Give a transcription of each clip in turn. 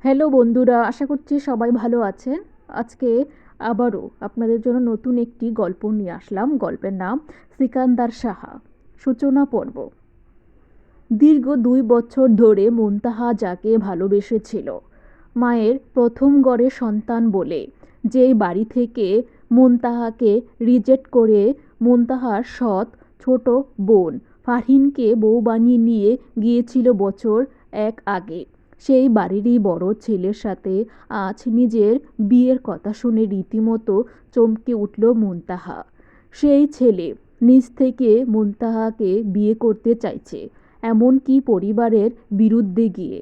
Hello বন্ধুরা, আশা করছি সবাই ভালো আছেন। আজকে আবারও আপনাদের জন্য নতুন একটি গল্প নিয়ে আসলাম। গল্পের নাম সিকান্দার সাহা, সূচনা পর্ব। দীর্ঘ 2 বছর ধরে মুনতাহা যাকে ভালোবেসেছিল, মায়ের প্রথম গড়ে সন্তান বলে, যেই বাড়ি থেকে মুনতাহাকে রিজেক্ট করে মুনতাহার সৎ ছোট বোন ফারহিনকে বউ বানিয়ে নিয়ে গিয়েছিল বছর 1 আগে, সেই বাড়িরই বড় ছেলের সাথে আজ নিজের বিয়ের কথা শুনে রীতিমতো চমকে উঠল মুনতাহা। সেই ছেলে নিজ থেকে মুনতাহাকে বিয়ে করতে চাইছে, এমনকি পরিবারের বিরুদ্ধে গিয়ে।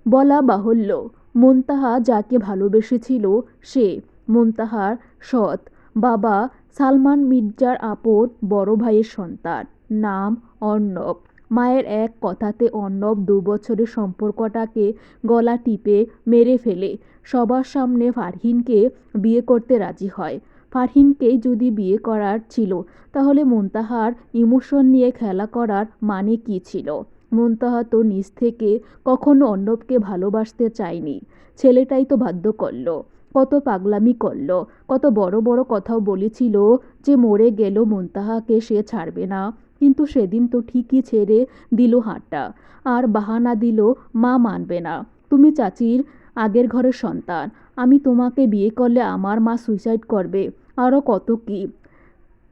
বলা বাহুল্য, মুনতাহা যাকে ভালোবেসেছিল সে মুনতাহার সৎ বাবা সালমান মির্জার আপন বড় ভাইয়ের সন্তান, নাম অর্ণব। মায়ের এক কথাতে অর্ণব 2 বছরের সম্পর্কটাকে গলা টিপে মেরে ফেলে সবার সামনে ফারহিনকে বিয়ে করতে রাজি হয়। ফারহিনকেই যদি বিয়ে করার ছিল, তাহলে মুনতাহার ইমোশন নিয়ে খেলা করার মানে কী ছিল? মুনতাহা তো নিজ থেকে কখনো অর্ণবকে ভালোবাসতে চায়নি, ছেলেটাই তো বাধ্য করলো। কত পাগলামি করলো, কত বড় বড় কথাও বলেছিল যে মরে গেল মুনতাহাকে সে ছাড়বে না, কিন্তু সেদিন তো ঠিকই ছেড়ে দিল হাতটা। আর বাহানা দিল মা মানবে না, তুমি চাচির আগের ঘরের সন্তান, আমি তোমাকে বিয়ে করলে আমার মা সুইসাইড করবে, আরও কত কী।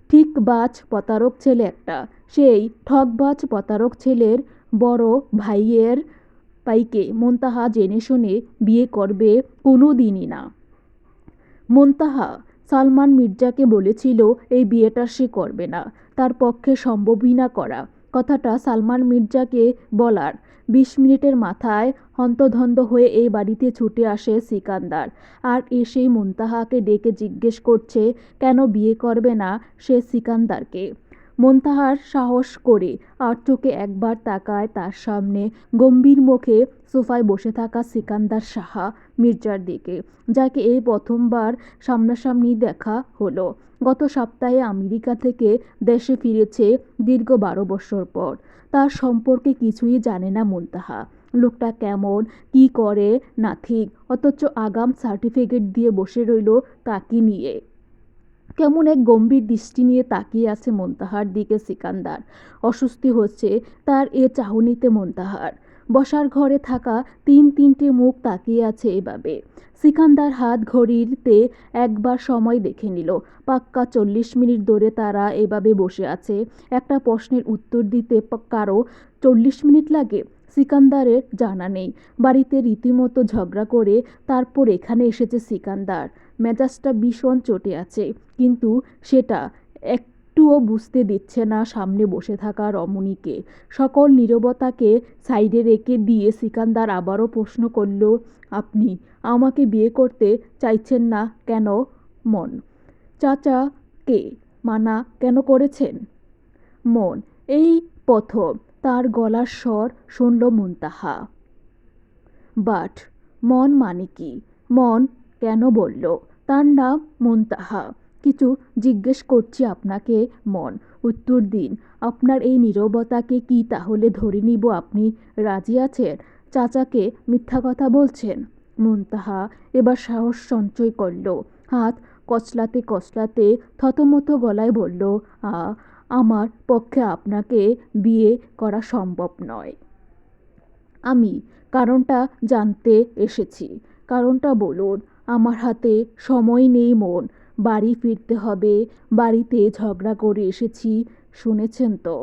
ঠিকবাজ প্রতারক ছেলে একটা। সেই ঠকবাজ প্রতারক ছেলের বড় ভাইয়ের পাইকে মুনতাহা জেনে শুনে বিয়ে করবে কোনো দিনই না। মুনতাহা সালমান মির্জাকে বলেছিল এই বিয়েটা সে করবে না, তার পক্ষে সম্ভবই না করা। কথাটা সালমান মির্জাকে বলার 20 মিনিটের মাথায় হন্তদন্ত হয়ে এই বাড়িতে ছুটে আসে সিকান্দার, আর এসেই মুনতাহাকে ডেকে জিজ্ঞেস করছে কেন বিয়ে করবে না সে সিকান্দারকে। মুনতাহার সাহস করে আর চোখে একবার তাকায় তার সামনে গম্ভীর মুখে সোফায় বসে থাকা সিকান্দার সাহা মির্জার দিকে, যাকে এই প্রথমবার সামনাসামনি দেখা হলো। গত সপ্তাহে আমেরিকা থেকে দেশে ফিরেছে দীর্ঘ 12 বছর পর। তার সম্পর্কে কিছুই জানে না মুনতাহা। লোকটা কেমন, কি করে, নাথিং, অথচ আগাম সার্টিফিকেট দিয়ে বসে রইল তাকে নিয়ে। কেমন এক গম্ভীর দৃষ্টি নিয়ে তাকিয়ে আছে মুনতাহার দিকে সিকান্দার। অস্বস্তি হচ্ছে তার এ চাহনিতে মুনতাহার। বসার ঘরে থাকা 3-3টে মুখ তাকিয়ে আছে এভাবে। সিকান্দার হাত ঘড়িতে একবার সময় দেখে নিল। পাক্কা 40 মিনিট ধরে তারা এভাবে বসে আছে। একটা প্রশ্নের উত্তর দিতে কারো 40 মিনিট লাগে? সিকান্দারের জানা নেই। বাড়িতে রীতিমতো ঝগড়া করে তারপর এখানে এসেছে সিকান্দার। মেজাজটা ভীষণ চটে আছে, কিন্তু সেটা একটুও বুঝতে দিচ্ছে না সামনে বসে থাকা রমণীকে। সকল নীরবতাকে সাইডে রেখে দিয়ে সিকান্দার আবারও প্রশ্ন করল, আপনি আমাকে বিয়ে করতে চাইছেন না কেন? মন চাচাকে মানা কেন করেছেন? মন এই প্রথম তার গলার স্বর শুনল মুনতাহা। বাট মন মানে কি? মন কেন বলল তার নাম মুনতাহা? কিছু জিজ্ঞেস করছি আপনাকে মন, উত্তর দিন। আপনার এই নীরবতাকে কি তাহলে ধরে নিব আপনি রাজি আছেন? চাচাকে মিথ্যা কথা বলছেন? মুনতাহা এবার সাহস সঞ্চয় করল। হাত কচলাতে কচলাতে থতমত গলায় বলল, আমার পক্ষে আপনাকে বিয়ে করা সম্ভব নয়। আমি কারণটা জানতে এসেছি। কারণটা বলুন। আমার হাতে সময় নেই মন, বাড়ি ফিরতে হবে। বাড়িতে ঝগড়া করে এসেছি, শুনেছেন তো?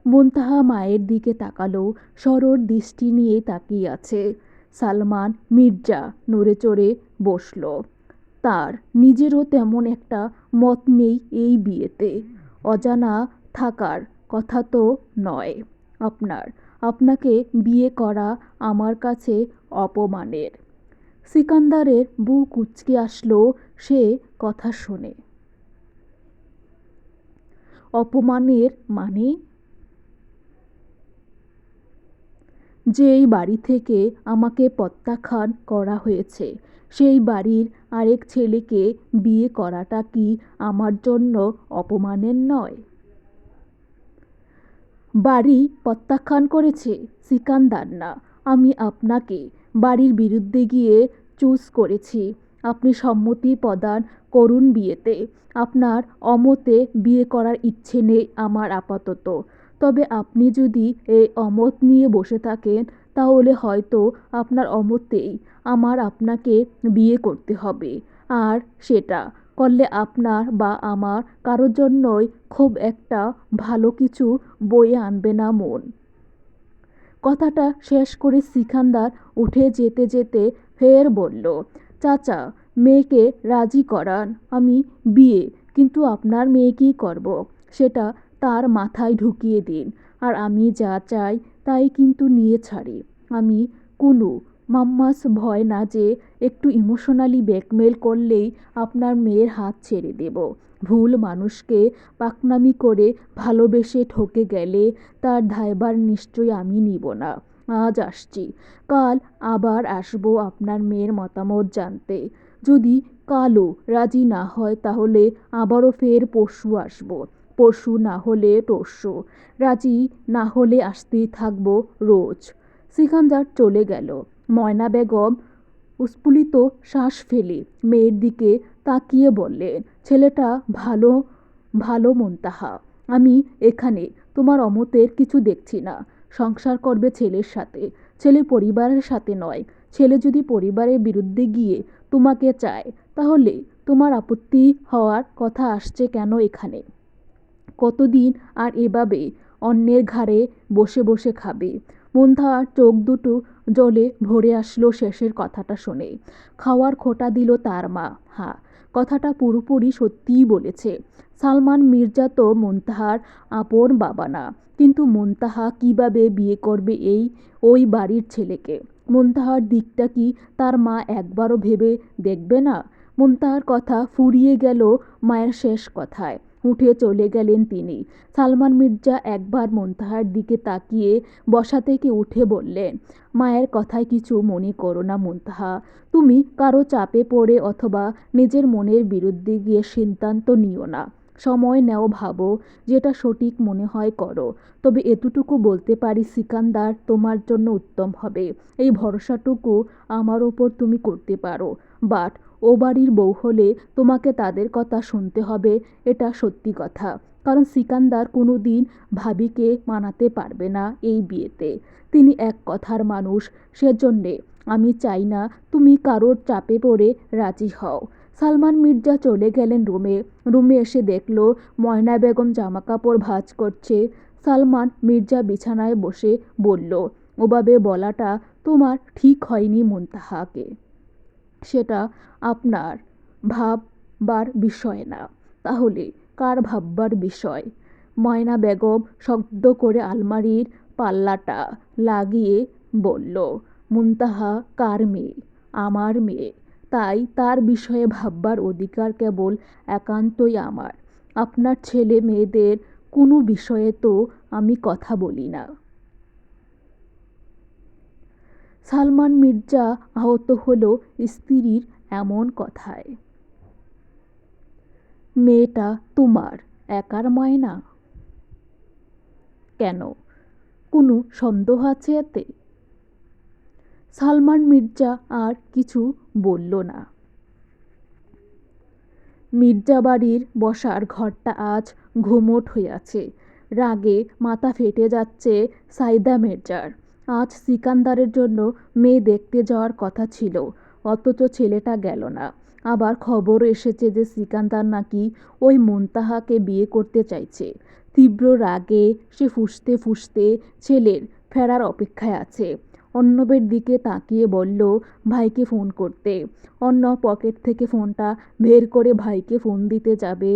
মুনতাহা মায়ের দিকে তাকালো, সরল দৃষ্টি নিয়ে তাকিয়ে আছে। সালমান মির্জা নড়ে চড়ে বসল। তার নিজেরও তেমন একটা মত নেই এই বিয়েতে। অজানা থাকার কথা তো নয় আপনার। আপনাকে বিয়ে করা আমার কাছে অপমানের। সিকান্দারের বুক কুঁচকে আসলো সে কথা শুনে। অপমানের মানে? যেই বাড়ি থেকে আমাকে প্রত্যাখ্যান করা হয়েছে, সেই বাড়ির আরেক ছেলেকে বিয়ে করাটা কি আমার জন্য অপমানের নয়? বাড়ি প্রত্যাখ্যান করেছে সিকান্দার না, আমি আপনাকে। বাড়ির বিরুদ্ধে গিয়ে চুজ করেছি। আপনি সম্মতি প্রদান করুন বিয়েতে। আপনার অমতে বিয়ে করার ইচ্ছে নেই আমার আপাতত। তবে আপনি যদি এই অমত নিয়ে বসে থাকেন তাহলে হয়তো আপনার অমতেই আমার আপনাকে বিয়ে করতে হবে। আর সেটা করলে আপনার বা আমার কারোর জন্যই খুব একটা ভালো কিছু বয়ে আনবে না মন। কথাটা শেষ করে সিকান্দার উঠে যেতে যেতে ফের বলল, চাচা, মেয়েকে রাজি করান। আমি বিয়ে, কিন্তু আপনার মেয়েকেই করব, সেটা তার মাথায় ঢুকিয়ে দিন। আর আমি যা চাই তাই কিন্তু নিয়ে ছাড়ি। আমি কোনো মাম্মাস ভয় না যে একটু ইমোশনালি ব্ল্যাকমেল করলেই আপনার মেয়ের হাত ছেড়ে দেব। ভুল মানুষকে পাকনামি করে ভালোবেসে ঠকে গেলে তার দায়ভার নিশ্চয়ই আমি নিব না। আজ আসছি, কাল আবার আসবো আপনার মেয়ের মতামত জানতে। যদি কালও রাজি না হয় তাহলে আবারও ফের পরশু আসবো। পরশু না হলে তরশু। রাজি না হলে আসতেই থাকবো রোজ। সিকান্দার চলে গেল। ময়না বেগম উৎফুল্লিত শ্বাস ফেলে মেয়ের দিকে তাকিয়ে বললেন, ছেলেটা ভালো ভালো মুনতাহা। আমি এখানে তোমার অমতের কিছু দেখছি না। সংসার করবে ছেলের সাথে, ছেলে পরিবারের সাথে নয়। ছেলে যদি পরিবারের বিরুদ্ধে গিয়ে তোমাকে চায় তাহলে তোমার আপত্তি হওয়ার কথা আসছে কেন এখানে? কতদিন আর এভাবে অন্যের ঘাড়ে বসে বসে খাবে? মুনতাহার চোখ দুটো জলে ভরে আসলো শেষের কথাটা শুনে। খাওয়ার খোঁটা দিল তার মা। হ্যাঁ, কথাটা পুরোপুরি সত্যিই বলেছে। সালমান মির্জা তো মুনতাহার আপন বাবা না, কিন্তু মুনতাহা কিভাবে বিয়ে করবে ওই বাড়ির ছেলেকে? মুনতাহার দিকটা কি তার মা একবারও ভেবে দেখবে না? মুনতাহার কথা ফুরিয়ে গেল মায়ের শেষ কথায়। উঠে চলে গেলেন তিনি। সালমান মির্জা একবার মুনতাহার দিকে তাকিয়ে বসা থেকে উঠে বললেন, মায়ের কথায় কিছু মনে করো না মুনতাহা। তুমি কারো চাপে পড়ে অথবা নিজের মনের বিরুদ্ধে গিয়ে সিদ্ধান্ত নিও না। সময় নেও, ভাবো, যেটা সঠিক মনে হয় করো। তবে এতটুকু বলতে পারি সিকান্দার তোমার জন্য উত্তম হবে। এই ভরসাটুকু আমার ওপর তুমি করতে পারো। বাট ও বাড়ির বউ হলে তোমাকে তাদের কথা শুনতে হবে, এটা সত্যি কথা। কারণ সিকান্দার কোনো দিন ভাবিকে মানাতে পারবে না এই বিয়েতে। তিনি এক কথার মানুষ, সেজন্যে আমি চাই না তুমি কারোর চাপে পড়ে রাজি হও। সালমান মির্জা চলে গেলেন রুমে এসে দেখল ময়না বেগম জামাকাপড় ভাঁজ করছে। সালমান মির্জা বিছানায় বসে বলল, ওভাবে বলাটা তোমার ঠিক হয়নি মুনতাহাকে। সেটা আপনার ভাববার বিষয় না। তাহলে কার ভাববার বিষয়? ময়না বেগম শব্দ করে আলমারির পাল্লাটা লাগিয়ে বলল, মুনতাহা কার মেয়ে? আমার মেয়ে। তাই তার বিষয়ে ভাববার অধিকার কেবল একান্তই আমার। আপনার ছেলে মেয়েদের কোনো বিষয়ে তো আমি কথা বলি না। সালমান মির্জা আহত হলো স্ত্রীর এমন কথায়। মেয়েটা তোমার একার ময়না? কেন, কোনো সন্দেহ আছে এতে? সালমান মির্জা আর কিছু বলল না। মির্জা বাড়ির বসার ঘরটা আজ ঘুমোট হয়ে আছে। রাগে মাথা ফেটে যাচ্ছে সাইদা মির্জার। আজ সিকান্দারের জন্য মেয়ে দেখতে যাওয়ার কথা ছিল, অথচ ছেলেটা গেল না। আবার খবর এসেছে যে সিকান্দার নাকি ওই মুনতাহাকে বিয়ে করতে চাইছে। তীব্র রাগে সে ফুঁসতে ফুঁসতে ছেলের ফেরার অপেক্ষায় আছে। অর্ণবের দিকে তাকিয়ে বলল, ভাইকে ফোন করতে। অর্ণব পকেট থেকে ফোনটা বের করে ভাইকে ফোন দিতে যাবে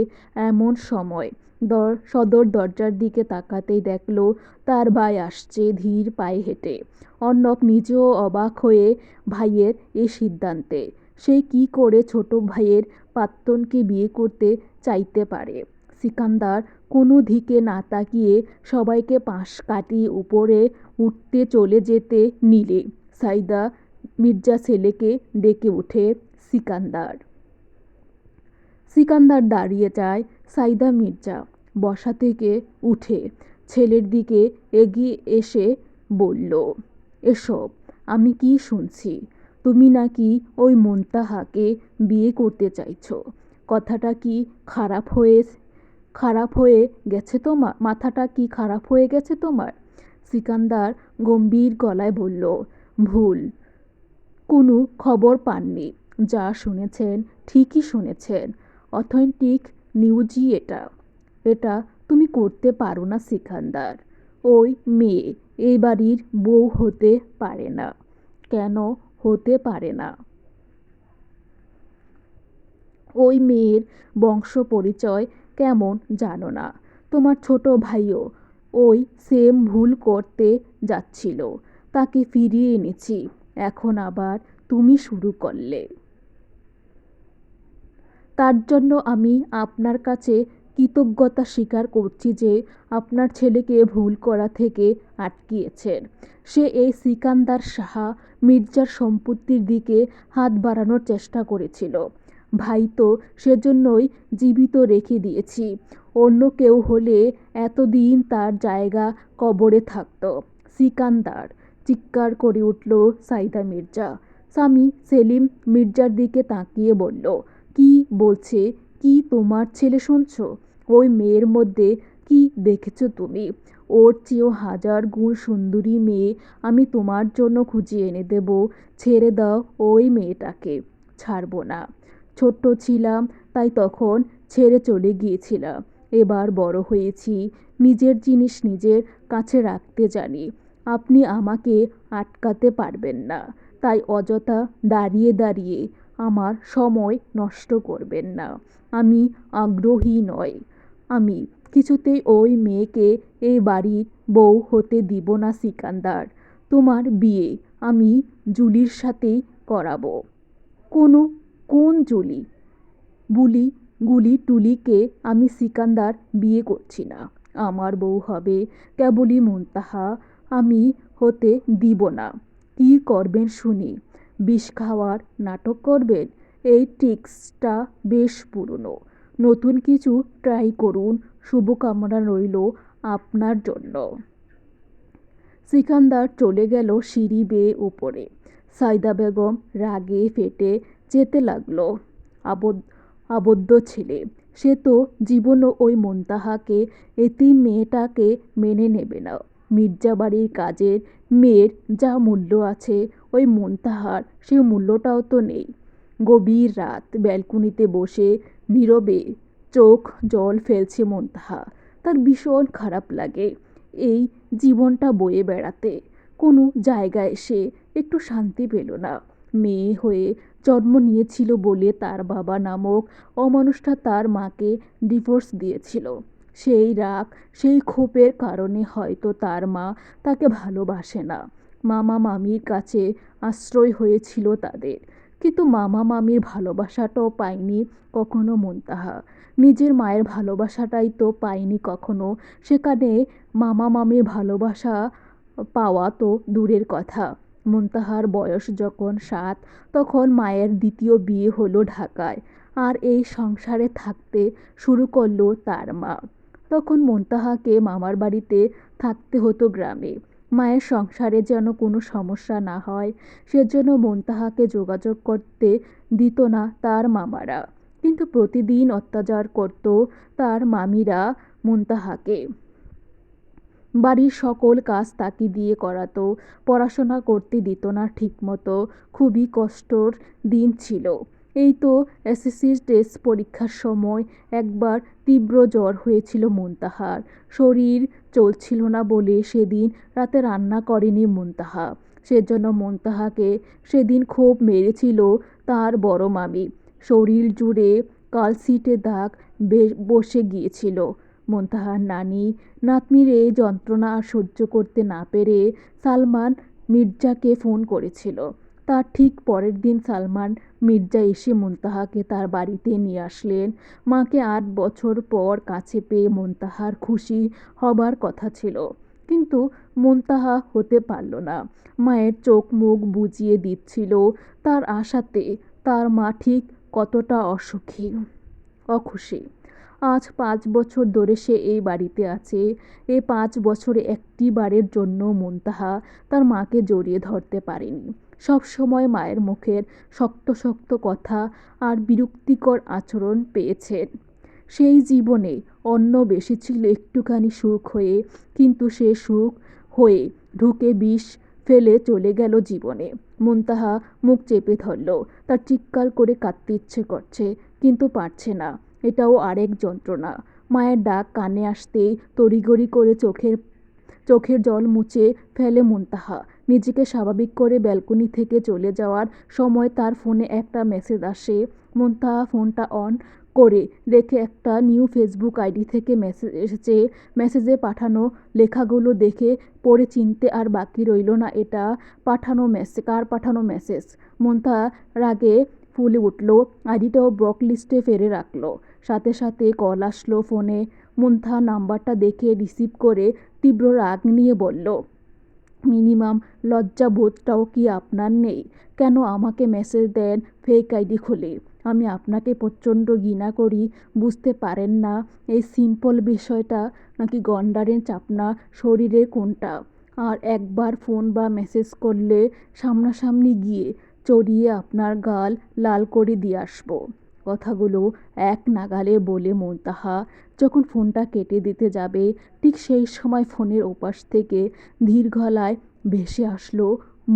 এমন সময় সদর দরজার দিকে তাকাতেই দেখল তার ভাই আসছে ধীর পায়ে হেঁটে। অর্ণব নিজেও অবাক হয়ে ভাইয়ের এই সিদ্ধান্তে। সে কি করে ছোট ভাইয়ের প্রাক্তনকে বিয়ে করতে চাইতে পারে? সিকান্দার কোনো দিকে না তাকিয়ে সবাইকে পাশ কাটিয়ে উপরে উঠতে চলে যেতে নিলে সাইদা মির্জা ছেলেকে ডেকে ওঠে, সিকান্দার। সিকান্দার দাঁড়িয়ে যায়। সাইদা মির্জা বসা থেকে উঠে ছেলের দিকে এগিয়ে এসে বলল, এসব আমি কি শুনছি? তুমি নাকি ওই মুনতাহাকে বিয়ে করতে চাইছো। কথাটা কি খারাপ হয়ে খারাপ হয়ে গেছে তোমার? মাথাটা কি খারাপ হয়ে গেছে তোমার? সিকান্দার গম্ভীর গলায় বলল, ভুল। কোনো খবর পাননি। যা শুনেছেন ঠিকই শুনেছেন। অথেন্টিক নিউজই এটা। এটা তুমি করতে পারো না সিকান্দার। ওই মেয়ে এই বাড়ির বউ হতে পারে না। কেন হতে পারে না? ওই মেয়ের বংশ পরিচয় কেমন জানো না। তোমার ছোট ভাইও ওই সেম ভুল করতে যাচ্ছিল। তাকে ফিরিয়ে এনেছি। এখন আবার তুমি শুরু করলে। তার জন্য আমি আপনার কাছে কৃতজ্ঞতা স্বীকার করছি যে আপনার ছেলেকে ভুল করা থেকে আটকিয়েছেন। সে এই সিকান্দার সাহা মির্জার সম্পত্তির দিকে হাত বাড়ানোর চেষ্টা করেছিল। ভাই তো সেজন্যই জীবিত রেখে দিয়েছি। অন্য কেউ হলে এতদিন তার জায়গা কবরে থাকত। সিকান্দার, চিৎকার করে উঠল সাইদা মির্জা। স্বামী সেলিম মির্জার দিকে তাকিয়ে বলল, কি বলছে? কি তোমার ছেলে শুনছো? ওই মেয়ের মধ্যে কি দেখেছো তুমি? ওর চেয়েও হাজার গুণ সুন্দরী মেয়ে আমি তোমার জন্য খুঁজে এনে দেব। ছেড়ে দাও ওই মেয়েটাকে। ছাড়বো না। ছোট্ট ছিলাম তাই তখন ছেড়ে চলে গিয়েছিলাম। এবার বড় হয়েছি, নিজের জিনিস নিজের কাছে রাখতে জানি। আপনি আমাকে আটকাতে পারবেন না। তাই অযথা দাঁড়িয়ে দাঁড়িয়ে আমার সময় নষ্ট করবেন না। আমি আগ্রহী নই। আমি কিছুতেই ওই মেয়েকে এই বাড়ির বউ হতে দিব না সিকান্দার। তোমার বিয়ে আমি জুলির সাথেই করাবো। কোনো কোন জুলি? বুলি গুলি টুলিকে আমি সিকান্দার বিয়ে করছি না। আমার বউ হবে কেবলই মুনতাহা। আমি হতে দিব না। কি করবেন শুনি? বিষ খাওয়ার নাটক করবেন? এই ট্রিক্সটা বেশ পুরনো। নতুন কিছু ট্রাই করুন। শুভকামনা রইল আপনার জন্য। সিকান্দার চলে গেল সিঁড়ি বেয়ে উপরে। সাইদা বেগম রাগে ফেটে যেতে লাগলো। আবদ্ধ ছেলে, সে তো জীবনও ওই মুনতাহাকে, এতিম মেয়েটাকে মেনে নেবে না। মির্জা বাড়ির কাজের মেয়ের যা মূল্য আছে ওই মুনতাহার সে মূল্যটাও তো নেই। গভীর রাত, ব্যালকনিতে বসে নীরবে চোখ জল ফেলছে মুনতাহা। তার ভীষণ খারাপ লাগে এই জীবনটা বয়ে বেড়াতে। কোনো জায়গায় সে একটু শান্তি পেল না। মেয়ে হয়ে জন্ম নিয়েছিল বলে তার বাবা নামক অমানুষটা তার মাকে ডিভোর্স দিয়েছিল। সেই রাগ, সেই ক্ষোভের কারণে হয়তো তার মা তাকে ভালোবাসে না। মামা মামির কাছে আশ্রয় হয়েছিল তাদের। কিন্তু মামা মামির ভালোবাসাটাও পায়নি কখনো মুনতাহা। নিজের মায়ের ভালোবাসাটাই তো পায়নি কখনো। সেখানে মামা মামির ভালোবাসা পাওয়া তো দূরের কথা। মুনতাহার বয়স যখন 7, তখন মায়ের দ্বিতীয় বিয়ে হলো ঢাকায়। আর এই সংসারে থাকতে শুরু করলো তার মা। তখন মুনতাহাকে মামার বাড়িতে থাকতে হতো গ্রামে। মায়ের সংসারে যেন কোনো সমস্যা না হয় সেজন্য মুনতাহাকে যোগাযোগ করতে দিত না তার মামারা। কিন্তু প্রতিদিন অত্যাচার করত তার মামিরা মুনতাহাকে। বাড়ির সকল কাজ তাকে দিয়ে করাতো। পড়াশোনা করতে দিত না ঠিকমতো। খুবই কষ্টর দিন ছিল। এই তো এসএসসি টেস্ট পরীক্ষার সময় একবার তীব্র জ্বর হয়েছিল মুনতাহার। শরীর চলছিল না বলে সেদিন রাতে রান্না করেনি মুনতাহা। সেজন্য মুনতাহাকে সেদিন খুব মেরেছিল তার বড় মামি। শরীর জুড়ে কালশিটে দাগ বসে গিয়েছিল। মুনতাহার নানি নাতনির এই যন্ত্রণা আর সহ্য করতে না পেরে সালমান মির্জাকে ফোন করেছিল। তার ঠিক পরের দিন সালমান মির্জা এসে মুনতাহাকে তার বাড়িতে নিয়ে আসলেন। মাকে 8 বছর পর কাছে পেয়ে মুনতাহার খুশি হবার কথা ছিল। কিন্তু মুনতাহা হতে পারল না। মায়ের চোখ মুখ বুজিয়ে দিচ্ছিল তার আশাতে তার মা ঠিক কতটা অখুশি। আজ 5 বছর ধরে সে এই বাড়িতে আছে। এই 5 বছরে একটি বারের জন্য মুনতাহা তার মাকে জড়িয়ে ধরতে পারেনি। সব সময় মায়ের মুখের শক্ত শক্ত কথা আর বিরক্তিকর আচরণ পেয়েছেন। সেই জীবনে অন্য বেশি ছিল একটুখানি সুখ হয়ে, কিন্তু সে সুখ হয়ে ঢুকে বিষ ফেলে চলে গেল জীবনে। মুনতাহা মুখ চেপে ধরল। তার চিৎকার করে কাঁদতে ইচ্ছে করছে, কিন্তু পারছে না। এটাও আরেক যন্ত্রণা। মায়ের ডাক কানে আসতেই তড়িঘড়ি করে চোখের জল মুছে ফেলে মুনতাহা। নিজেকে স্বাভাবিক করে ব্যালকনি থেকে চলে যাওয়ার সময় তার ফোনে একটা মেসেজ আসে। মুনতাহা ফোনটা অন করে রেখে একটা নিউ ফেসবুক আইডি থেকে মেসেজ এসেছে। মেসেজে পাঠানো লেখাগুলো দেখে পড়ে চিনতে আর বাকি রইল না এটা কার পাঠানো মেসেজ। মুনতাহা রাগে ফুলে উঠল। আইডিটাও ব্লক লিস্টে ফেলে রাখল। সাথে সাথে কল আসলো ফোনে। মুনতাহা নাম্বারটা দেখে রিসিভ করে তীব্র রাগ নিয়ে বলল, মিনিমাম লজ্জাবোধটাও কি আপনার নেই? কেন আমাকে মেসেজ দেন ফেক আইডি খুলে? আমি আপনাকে প্রচণ্ড ঘৃণা করি, বুঝতে পারেন না এই সিম্পল বিষয়টা? নাকি গন্ডারের চাপনা শরীরের কোনটা? আর একবার ফোন বা মেসেজ করলে সামনাসামনি গিয়ে চড়িয়ে আপনার গাল লাল করে দিয়ে আসবো। কথাগুলো এক নাগালে বলে মুনতাহা যখন ফোনটা কেটে দিতে যাবে, ঠিক সেই সময় ফোনের ওপাশ থেকে ধীর গলায় ভেসে আসলো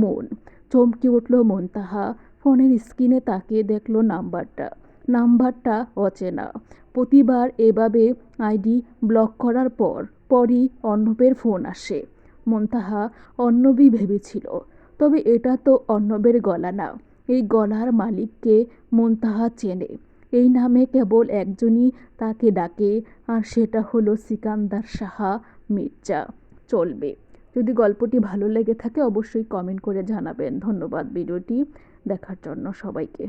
মন। চমকে উঠল মুনতাহা। ফোনের স্ক্রিনে তাকিয়ে দেখল নাম্বারটা অচেনা। প্রতিবার এভাবে আইডি ব্লক করার পরই অর্ণবের ফোন আসে। মুনতাহা অর্ণবই ভেবেছিল, তবে এটা তো অর্ণবের গলা না। এই গলার মালিককে মুনতাহা চেনে। এই নামে কেবল একজনই তাকে ডাকে, আর সেটা হলো সিকান্দার সাহা মির্জা। চলবে। যদি গল্পটি ভালো লেগে থাকে অবশ্যই কমেন্ট করে জানাবেন। ধন্যবাদ ভিডিওটি দেখার জন্য সবাইকে।